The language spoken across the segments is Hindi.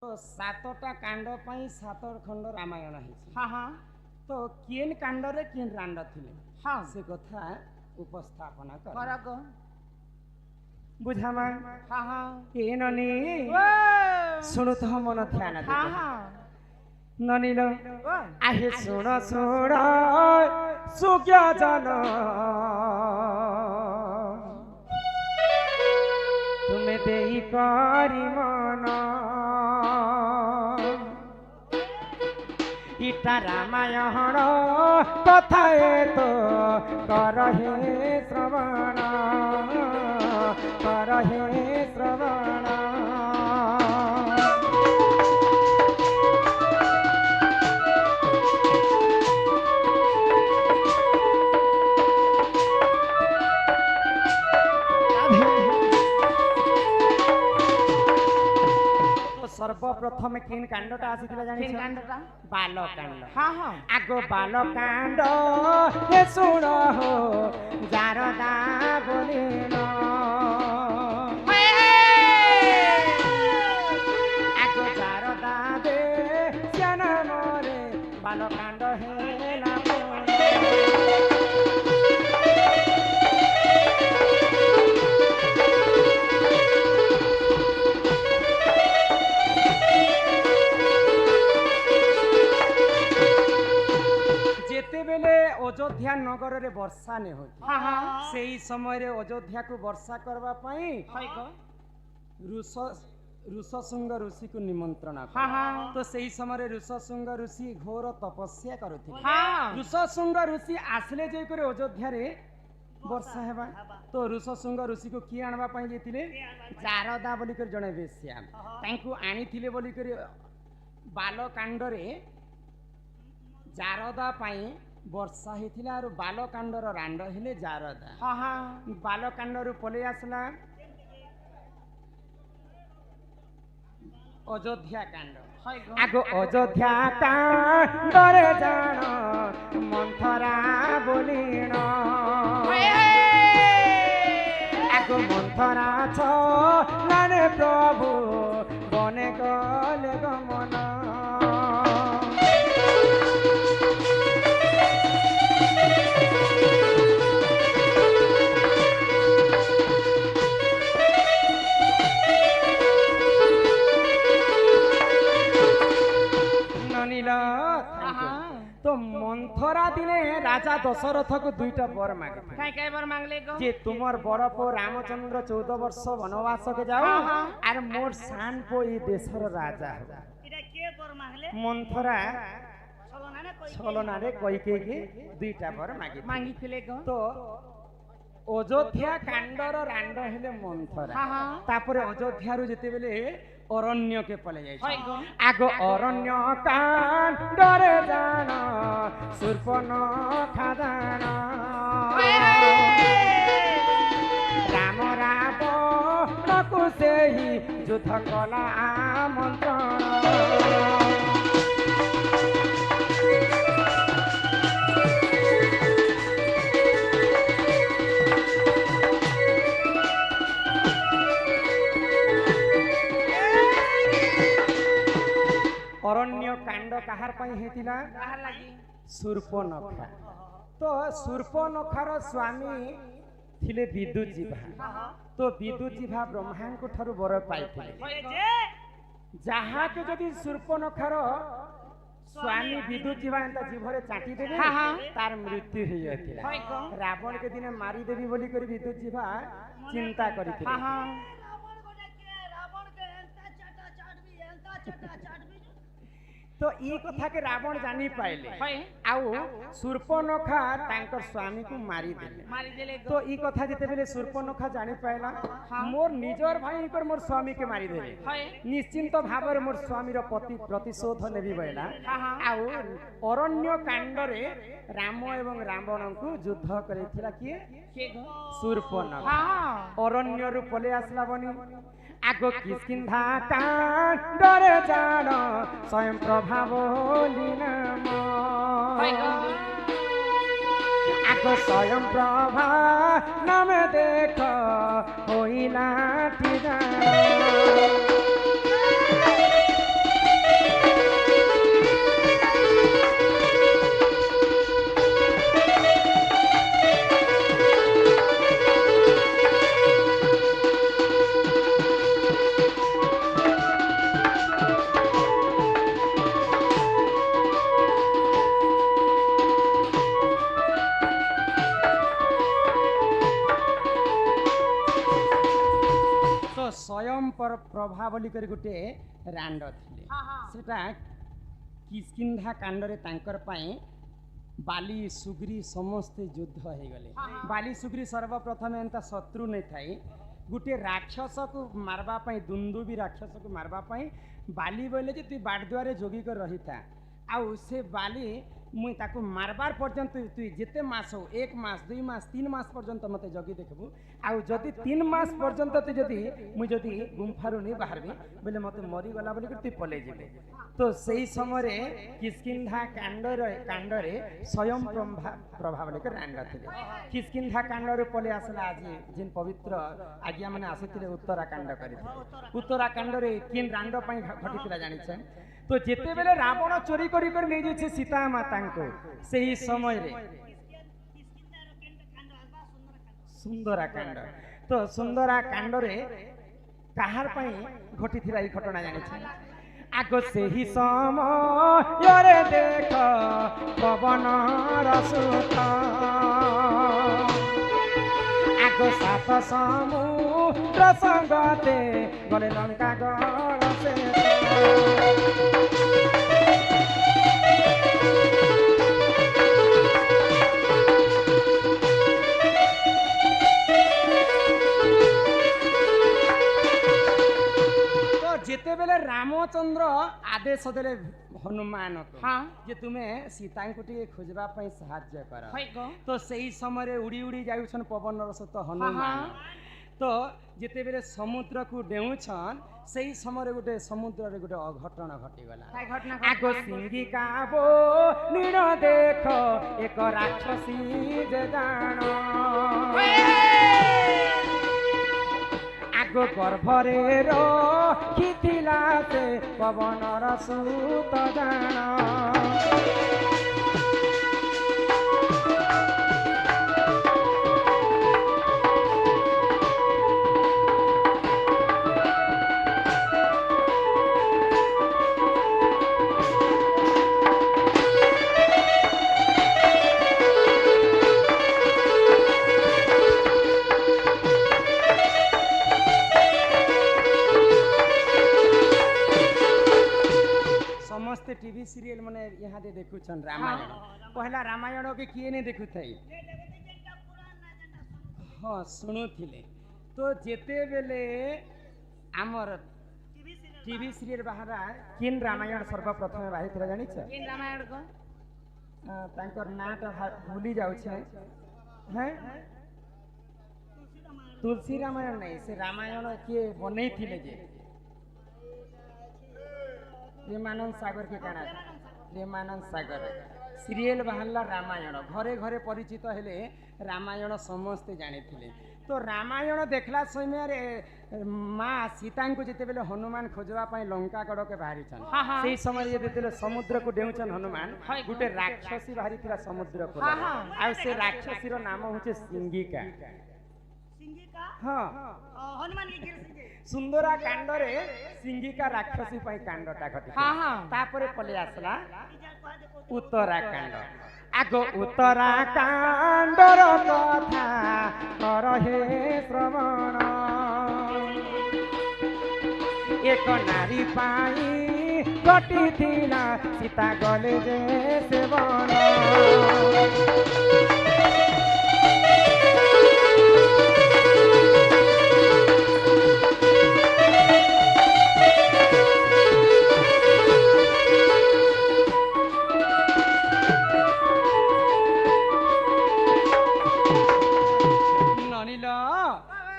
तो सातटा कांड पाई सात खंड रामायण है। हाँ हाँ तो किन कांड रे किन रांड थिले हाँ से कथा उपस्थापना कर करग बुझामा। हाँ हाँ ए ननी सुनु तो मन ध्यान दे। हाँ हाँ ननी लो आहे सुन सुन सुज्ञ जन तुम्हें देई करी मन इटा रामायण कथा तो करहे श्रवण करहे श्रवण। सर्वप्रथम किन कांडटा आसीथिला जानि किन कांडटा बालकांड। हाँ हाँ आगो बालकांड हे सुन हो जारदा बोलिन आगो जारदा दे जना मोरे बालकांड हेला अयोध्या नगर रे वर्षा ने हो। हाँ हाँ से ही समय रे अयोध्या को वर्षा करवा पाई ऋषशृंग ऋषि को निमंत्रण। हाँ हाँ तो से ही समय रे ऋषशृंग ऋषि घोर तपस्या करुथिले। हाँ ऋषशृंग ऋषि आसले जे करे अयोध्या रे वर्षा हेबा। तो ऋषशृंग ऋषि को किए आनबा पाई जेतिले जारदा बोली कर जणे बेश्या तांकू आनीथिले बोली कर बालकांड रे जारदा पाई वर्षा होता और बालकांडर रांड हेले जारदा। हाँ हाँ बालकांड पलि आसला अयोध्या कांड। आगो अयोध्या कांड रे जान मंथरा बोलिन आगो मंथरा छ नाने प्रभु बने गले गमन। तो मंथरा दिने राजा दशरथ को दुईटा बर मांगे काय बर मांगले गो जे तुमर बड़ पो रामचंद्र 14 वर्ष वनवास के जाओ आर मोर सान पो ई देशर राजा हो। इटा के बर मांगले मंथरा छलना रे कई के दुईटा बर मांगी थिले गो। तो अयोध्या कांडर रांड हेले मंथरा। हाँ हाँ तापर अयोध्या रु जेते बेले अरण्य के पले जाय आगो अरण्य कांड रे जान शूर्पणखा जान राम रावण को से ही युद्ध कला आमंत्रण। अरण्य कांड कहार पई हेतिला कहार लागी शूर्पणखा। तो शूर्पणखार स्वामी थिले विद्युत जिभा। तो विद्युत जिभा ब्रह्मा को ठारू बर पाइथिले जहा के जदि शूर्पणखार स्वामी विद्युत जिभा एंता जिभरे चाटी देबे तार मृत्यु हो जाथिला। रावण के दिने मारी देबी बोली कर विद्युत जिभा चिंता करिथिले। तो ई कथा के रावण जानी पाइले आउ शूर्पणखा तांकर स्वामी को मारी देले। तो ई कथा जते बेले शूर्पणखा जानी पाइला मोर निजर भाई पर मोर स्वामी के मारी देले निश्चिंत भाव मोर स्वामी रो प्रतिशोध नेबी बैला। आउ अरण्य कांड रे राम एवं रावण को युद्ध करिथिला किए शूर्पणखा। अरण्य रु पले आसला बनी आगो किष्किंधा कांड रे जान स्वयं प्रभा बोलिन आगो स्वयं प्रभा नाम देख होइला प्रभा बोली कर गुटे रांड थिले सेटा किस्किंधा कांडरे तांकर पाए बाली सुग्री समस्त युद्ध हो गले बाली सुग्री सर्वप्रथम एंता शत्रु नहीं थाई गुटे राक्षस को मारवा पाई दुंदुबी राक्षस को मारवा पाई बाली बोले जे तु बाड़दुआरे जोगी कर रही था आउ से बाली मुई ताको मारबार पर्यंत तु जिते मास हो 1 मास 2 मास 3 मास पर्यंत मते जगी देखबू आउ जदि 3 मास पर्यंत तु जदि मुई जदि गुम्फारु नहीं बाहरबी बोले मते मरी गला बोली तु पले जेबे तो सही समय किस्किंधा कांडरे स्वयं प्रभाव लेकर रांड थिले किस्किंधा कांडरे पले आसला आज जिन पवित्र आज्ञा माने आसीथिले उत्तराखंड करिथिले उत्तराखंड रे किन रांड पई घटिथिला जानि छै तो जेते बेले रावण चोरी करी कर ले जे सीता माता को सही समय रे सुंदराकांड तो सुंदराकांड रे काहार पई घटिथिला ई घटना जानि छै आगो से ही समय रे देख पवन रसुत आगो सात समुद्र संगते गले लंका गड़ से जेते बेले रामचंद्र आदेश देले हनुमान को हाँ जे तुम्हें सीता को टिके खोजबा पई सहायता कर होय गो तो सही समय रे उड़ी उड़ी जाउछन पवन रसत हनुमान तो जेते बेले समुद्र को डेउछन सही समय रे गुटे समुद्र रे गुटे अघटन घटी गला काय घटना आगो सिंगिका बो नीण देख एक राक्षसी जे जानो आगो गर्भरे रखिथिला से पवन रसुत जानो टीवी सीरियल माने यहाँ दे देखुछन रामायण पहला रामायण के किए नहीं देखु थई हाँ सुनु थिले तो जेते बेले आमर टीवी सीरियल बाहरा किन रामायण सर्वप्रथम बाहिर थिला जानि छ किन रामायण को तांकर नाटा भूली जाउ छै हैं तुलसी रामायण नहीं से रामायण के बनै थिले जे प्रेमानंद सागर के काना प्रेमानंद सागर सीरियल बाहरला रामायण घरे घरे परिचित हेले रामायण समस्ते जानी तो रामायण देखला समय रे माँ सीता को जिते बेले हनुमान खोजवा पाई लंका गड़ के बाहरी छन सेही समय जेते समुद्र को डेउछन हनुमान गुटे राक्षसी बाहरी थिला समुद्र को आ से राक्षसी रो नाम होचे सिंगिका हाँ हनुमान के गिर सुंदरा कांड रे सिंगिका राक्षसी पई कांडटा घटी तापरे पले आसला उत्तराकांड आगो उत्तराकांडर कथा कर हे श्रवण एक नारी पाई घटिथिला सीता गले जे सेवन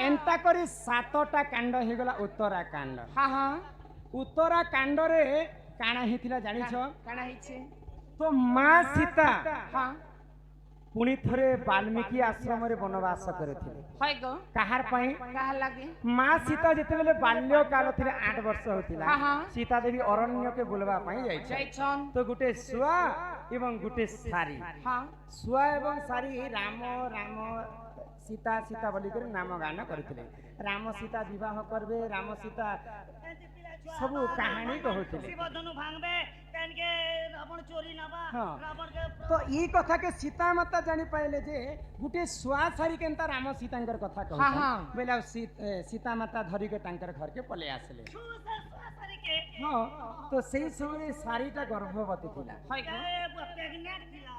एंता करी 7टा कांड हो गला उत्तराकांड उत्तराकांड रे काना हिथिला जानि छ काना हिचे तो मां सीता पुणी थरे वाल्मीकि आश्रम रे वनवास करथिले होय गो काहार पई काहार लागे मां सीता जते बेले बाल्य काल थिले 8 वर्ष होतिला सीता देवी अरण्य के बुलवा पई जाय छन तो गुटे सुआ एवं गुटे सारी सुआ एवं सारी राम राम सीता सीता बोली कर नाम गान करथिले राम सीता विवाह करबे राम सीता सब कहानी कहउथिले शिव धनु भांगबे ते कान के रावण चोरी नबा हाँ। रावण के तो ई कथा के सीता माता जानी पाइले जे गुटे सुआ सारी केनता राम सीतांकर कथा कहू हाँ, हाँ। बेला सीता माता धरी के तांकर घर के पले आसले छू से सारी के हाँ तो सेई समय सारीटा गर्भवती थिला হয় গো ए प्रेग्नेंट थिला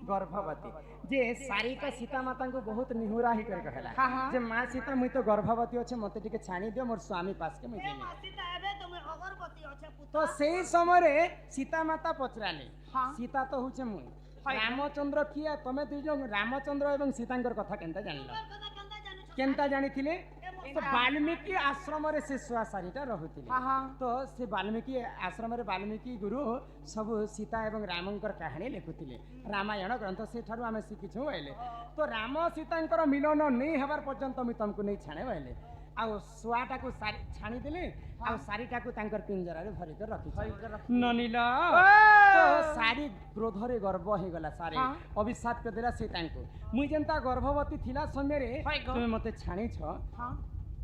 गर्भवती जे सारीटा सीता माता को बहुत निहुरा ही कर कहला हाँ, हाँ। जे मां सीता मुई तो गर्भवती अछि मते टिके छानी दियो मोर स्वामी पास के मुई ए जेमी मासीता एबे तुम अगरबत्ती अछे पुत्र तो सेई समय रे सीता माता पचराले हाँ। सीता तो हुचे मुई হয় গো। रामचंद्र किया तमे दुई जन रामचंद्र एवं सीतांकर कथा केनता जानिलो कथा कंदा जानु छ केनता जानिथिले ए तो वाल्मीकि आश्रम रे से सुआ सारीटा रहुथिले हाँ हाँ तो से वाल्मीकि आश्रम रे वाल्मीकि गुरु सब सीता एवं रामंकर कहानी लिखुथिले रामायण ग्रंथ से ठारू आमे शिखिछु आइले तो राम सीतांकर मिलन नहीं हबार पर्यंत मी तुमको नहीं छाणे आइले आ सुआटा को छाणी देले आ सारीटा को तांकर पिंजरा रे भरि कर रखि ननीला तो सारी क्रोध रे गर्भ हे गला सारे हाँ। अभिशाप के देला से तांको मुई जेंता गर्भवती थिला समय रे হয় গো। तुमे मते छाणी छ हाँ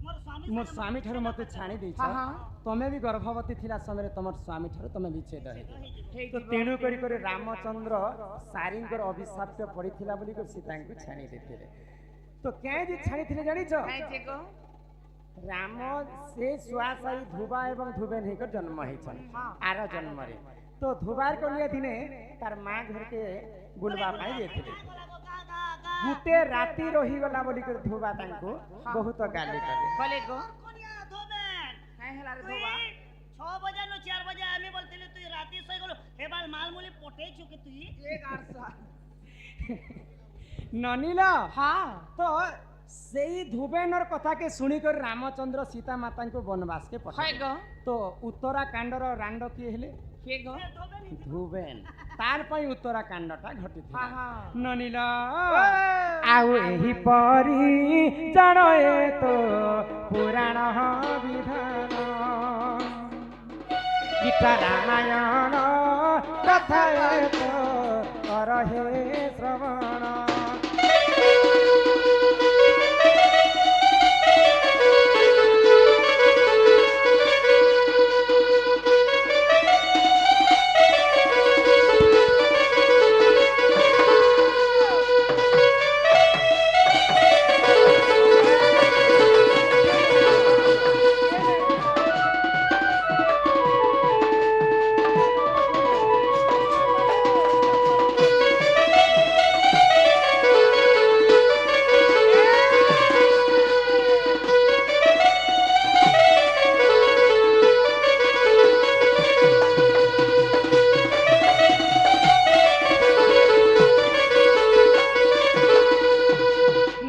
मोर स्वामी मोर स्वामी ठारू मते छाणी देछ हाँ, हाँ। तमे भी गर्भवती थिला समय तमर स्वामी ठारू तमे विच्छेद हे ঠিক तो तेणु करी करे रामचंद्र सारींकर अभिशाप पे पड़ीथिला बोली को सीता को छाणी देथिले तो कें जे छाणी थिले जानि छ খাইছে গো राम से सुआसाई धुबा एवं धुबेन हेकर जन्म है छन आर जन्म रे तो धुबार को लिए दिने तार मां घर के बुलवा पाई देथिले गुटे राती रही गला बोली कर धुबा तांको बहुत गाली करे বলে গো कोनिया धोबेन হ্যাঁ হেলা রে तुई ধোবা 6 बजे नो 4 बजे आमी बोलतिले तुई राती सई गलो हे बाल माल मुली पटे छु के तुई এক আরসা ननीला হ্যাঁ तो सेई धुबेनर कथा के सुनी कर रामचंद्र सीता माता को वनवास के হয় पठाइले গো तो उत्तराकांडर रांड किए हेले কে গো धोबेन धुबेन तार पई उत्तराकांडटा घटित হ্যাঁ হ্যাঁ ननीला आउ एही परी जाने तो पुराण विधान गीता रामायण कथा तो करहे श्रवण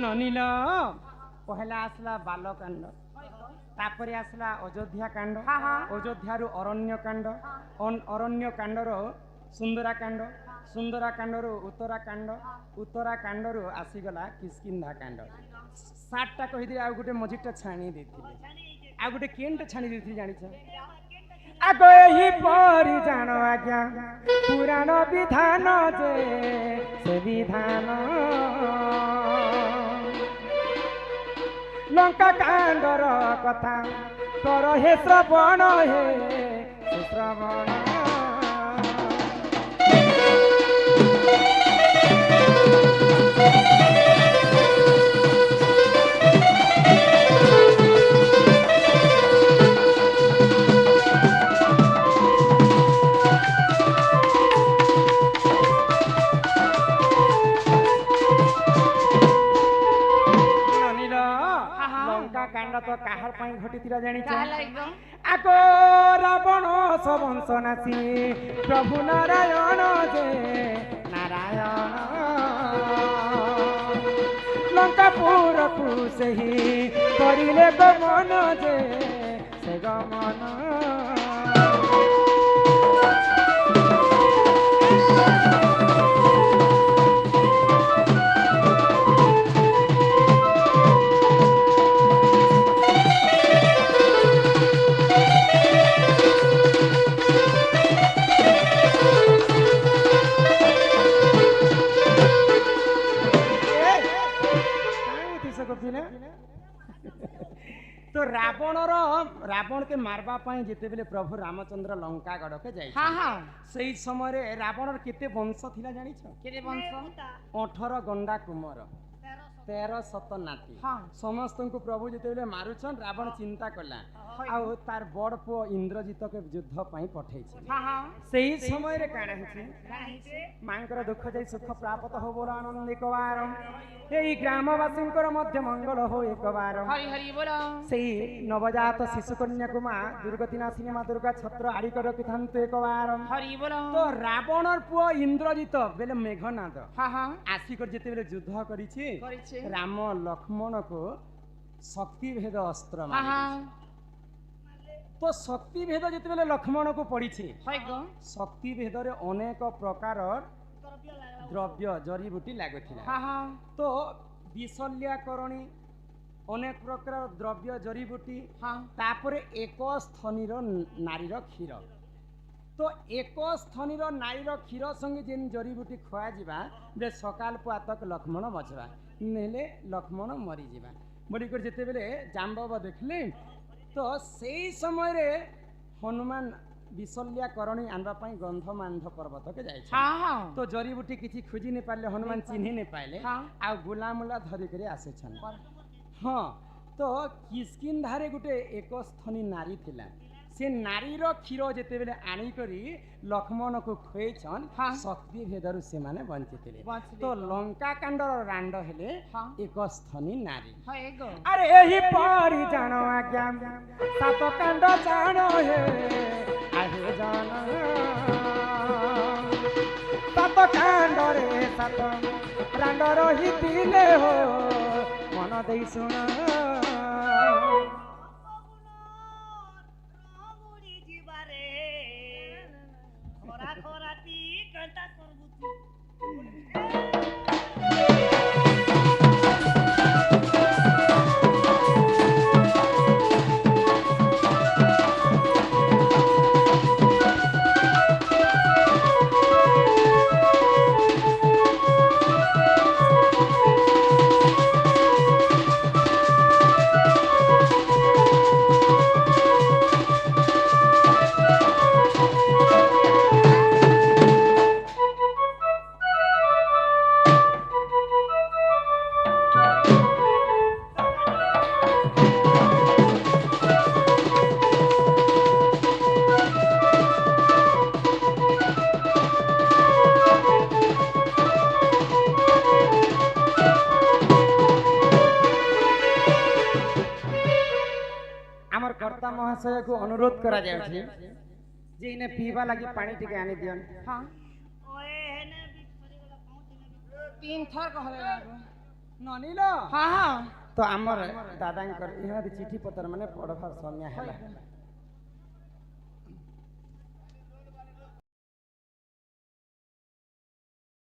ननीला पहला आसला बालकांड तापरे आसला अयोध्या कांड हाँ, हाँ। अयोध्यारू अरण्य कांड अरण्य कांडर सुंदरा कांड सुंदरा कांडरू उत्तराकांड उत्तराकांडरू आसीगला किष्किंधा कांड 7टा कहि दे आ गुटे मझिटा छाणी देथिले आ गुटे केनटा छाणी देथिले जानिछ आगो ही परी जान आज्ञा पुराण विधान जे से विधान लंका कांडर कथा कर हे श्रवण हे से श्रवण ननीला लंका कांड तो काहर पई घटितिला जानिछ কাহলা গো आगो रावण सबंश नासी प्रभु नारायण जे नारायण लंकापुर को सही करिले गमन जे से गमन तो रावण के मारवा पाई जेते बेले प्रभु रामचंद्र लंका गड़ के जाई हाँ हाँ सही समय रे रावणर केते वंश थिला जानि छ केते वंश 18 गंडा कुमार 13 शत नाती हाँ समस्त को प्रभु जेते बेले मारुछन रावण चिंता कला आउ तार बड़ पुओ इंद्रजित के युद्ध पाई पठै छै हाँ हाँ सही समय रे काना है मांकर दुख जाई सुख प्राप्त हो बोल आनंद एक बार एई ग्रामवासी मध्य मंगल हो एक बार हरि हरि बोल सही नवजात शिशु कन्या को माँ दुर्गति नाशिनी माँ दुर्गा छत्र आड़ी कर रखिथांतु एक बार हरि बोल तो रावणर पुओ इंद्रजित बेले मेघनाद हाँ हाँ आसिकर जेते बेले युद्ध करिछि राम लक्ष्मण को शक्ति भेद अस्त्र हाँ मारि हाँ तो शक्ति भेद जेते बेले लक्ष्मण को पड़ी है गो शक्ति भेद रे अनेक प्रकार द्रव्य जड़ीबूटी लागुथिला हाँ हाँ तो विशल्याकरणी अनेक प्रकार द्रव्य जड़ीबूटी हाँ तापरे एक स्थनीर नारीर क्षीर तो एक स्थनीर नारीर क्षीर संगे जेन जड़ीबूटी खुआ जिबा बे सकाल पुआतक लक्ष्मण बचवा नेले लक्ष्मण मरी जिबा बोली कर जेते बेले जाम्बव देखले तो सेई समय रे हनुमान विशल्याकरणी आनबा पाई गंधमांध पर्वत के जाय हाँ हाँ तो जड़ीबूटी किछि खोजी नहीं पाले हनुमान चिन्ही नहीं पाले हाँ आ गुलामुला धरी करे आसे छन हाँ तो किसकिंधारे गुटे एक स्थनी नारी थिला से नारीर क्षीर जेते बेले आनी करी लक्ष्मण को खुए छन हाँ शक्ति भेदरु से माने बंचितिले बंचिले। तो लंका कांडर रांड हेले हाँ एक स्थनी नारी है गो अरे एही परी जानो आज्ञा सात कांड जानो हे आहे जानो सात कांड रे सात रांड रही दिले हो मन देई सुना कर्ता महाशय को अनुरोध करा जाउछि जे इने पीवा लगी पानी टिके आनी दियन हाँ ओए हेने बिछड़ी वाला पहुंच ने 3 थर कहले लागो ननिलो हाँ हाँ तो आमर दादांकर इहा चिठी पत्र माने पढ़वा समय हैला